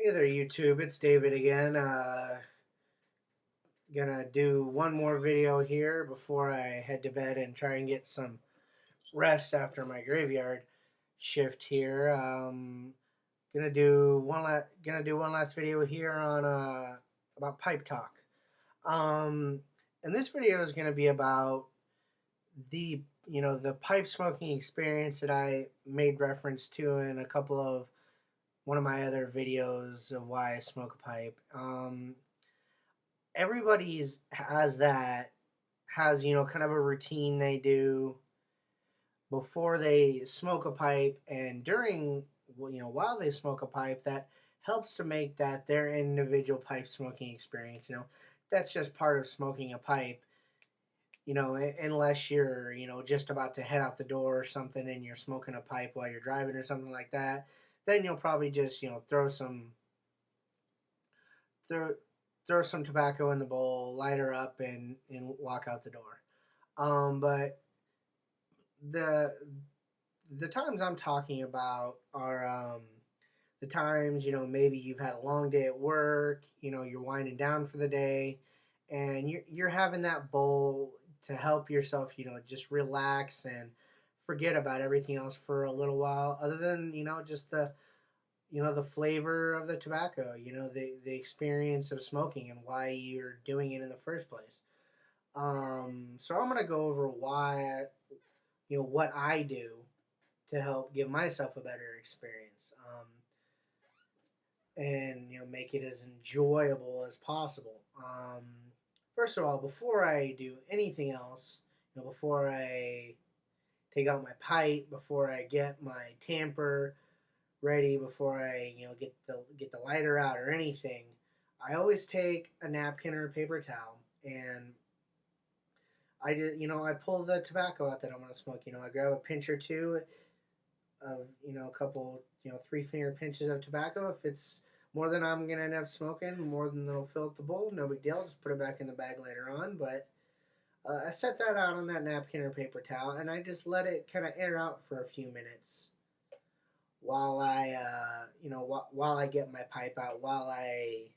Hey there, YouTube. It's David again. Gonna do one more video here before I head to bed and try and get some rest after my graveyard shift here. Gonna do one last video here on about pipe talk. Um, and this video is gonna be about the pipe smoking experience that I made reference to in a couple of one of my other videos of why I smoke a pipe. Everybody's has kind of a routine they do before they smoke a pipe and during while they smoke a pipe that helps to make that their individual pipe smoking experience. That's just part of smoking a pipe. Unless you're just about to head out the door or something and you're smoking a pipe while you're driving or something like that, then you'll probably just throw throw some tobacco in the bowl, light her up, and walk out the door. But the the times I'm talking about are the times maybe you've had a long day at work. You're winding down for the day, and you're having that bowl to help yourself. Just relax and forget about everything else for a little while, other than just the flavor of the tobacco, the experience of smoking and why you're doing it in the first place. So I'm gonna go over what I do to help give myself a better experience, and make it as enjoyable as possible. First of all, before I do anything else, before I take out my pipe, before I get my tamper ready, before I get the lighter out or anything, I always take a napkin or a paper towel and I pull the tobacco out that I'm gonna smoke. I grab a pinch or two of a couple 3 finger pinches of tobacco. If it's more than I'm gonna end up smoking, more than that'll fill up the bowl, no big deal. Just put it back in the bag later on. But I set that out on that napkin or paper towel, and I just let it kind of air out for a few minutes while while I get my pipe out, while I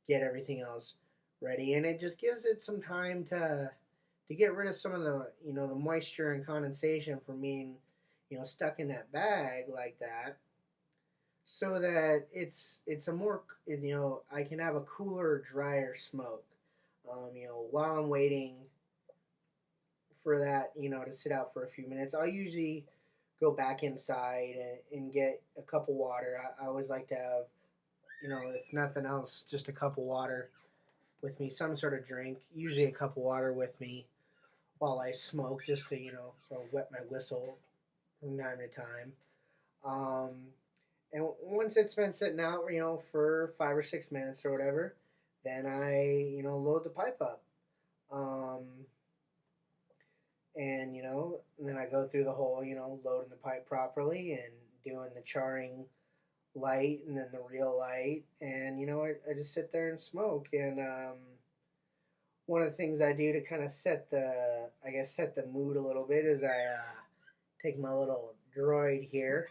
get everything else ready, and it just gives it some time to get rid of some of the moisture and condensation from being stuck in that bag like that, so that it's a more I can have a cooler, drier smoke. While I'm waiting for that to sit out for a few minutes, I'll usually go back inside and get a cup of water. I always like to have if nothing else, just a cup of water with me, some sort of drink, usually a cup of water with me while I smoke, just to sort of wet my whistle from time to time. Um, and once it's been sitting out, for 5 or 6 minutes or whatever, then I load the pipe up. Um, and then I go through the whole loading the pipe properly and doing the charring light and then the real light, and I just sit there and smoke. And one of the things I do to kind of set the mood a little bit is I take my little droid here,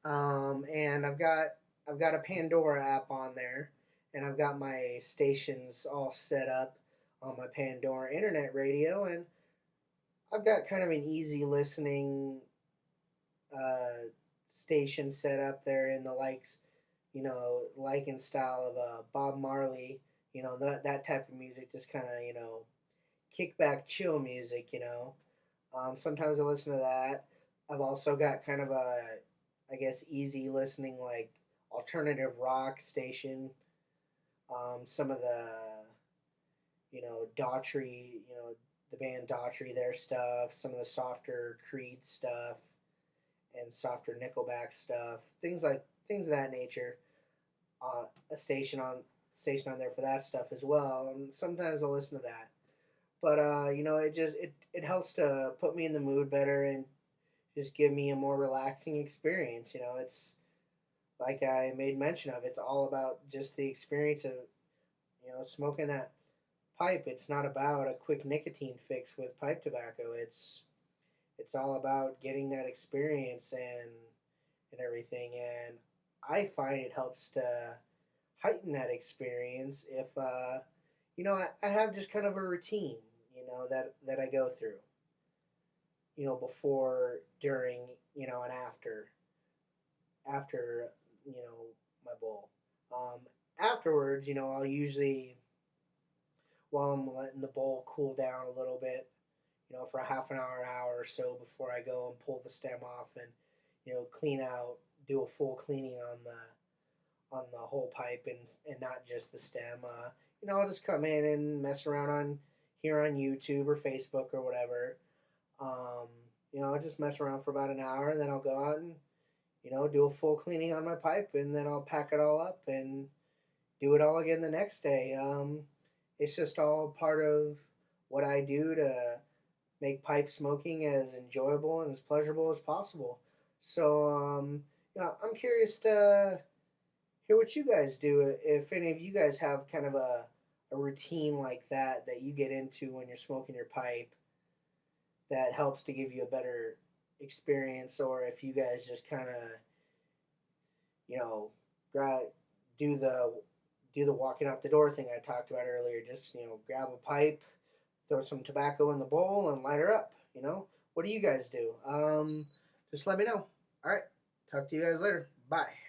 and I've got a Pandora app on there, and I've got my stations all set up on my Pandora internet radio, and I've got kind of an easy listening uh, station set up there in the likes, like in style of Bob Marley, that type of music, just kind of kickback chill music. Sometimes I listen to that. I've also got kind of a, I guess, easy listening like alternative rock station. Some of the Daughtry, the band Daughtry, their stuff. Some of the softer Creed stuff and softer Nickelback stuff. Things of that nature. A station on there for that stuff as well. And sometimes I'll listen to that. But it helps to put me in the mood better and just give me a more relaxing experience. It's like I made mention of. It's all about just the experience of smoking that pipe. It's not about a quick nicotine fix with pipe tobacco. It's all about getting that experience and everything. And I find it helps to heighten that experience if I have just kind of a routine, that I go through, before, during, and after my bowl. Afterwards, I'll usually, while I'm letting the bowl cool down a little bit, for a half an hour or so before I go and pull the stem off and clean out, do a full cleaning on the whole pipe and not just the stem. I'll just come in and mess around on here on YouTube or Facebook or whatever. Um, I'll just mess around for about an hour, and then I'll go out and do a full cleaning on my pipe, and then I'll pack it all up and do it all again the next day. It's just all part of what I do to make pipe smoking as enjoyable and as pleasurable as possible. So, I'm curious to hear what you guys do. If any of you guys have kind of a routine like that you get into when you're smoking your pipe that helps to give you a better experience, or if you guys just kind of, you know, gra- do the walking out the door thing I talked about earlier. Just grab a pipe, throw some tobacco in the bowl, and light her up. What do you guys do? Just let me know. All right, talk to you guys later. Bye.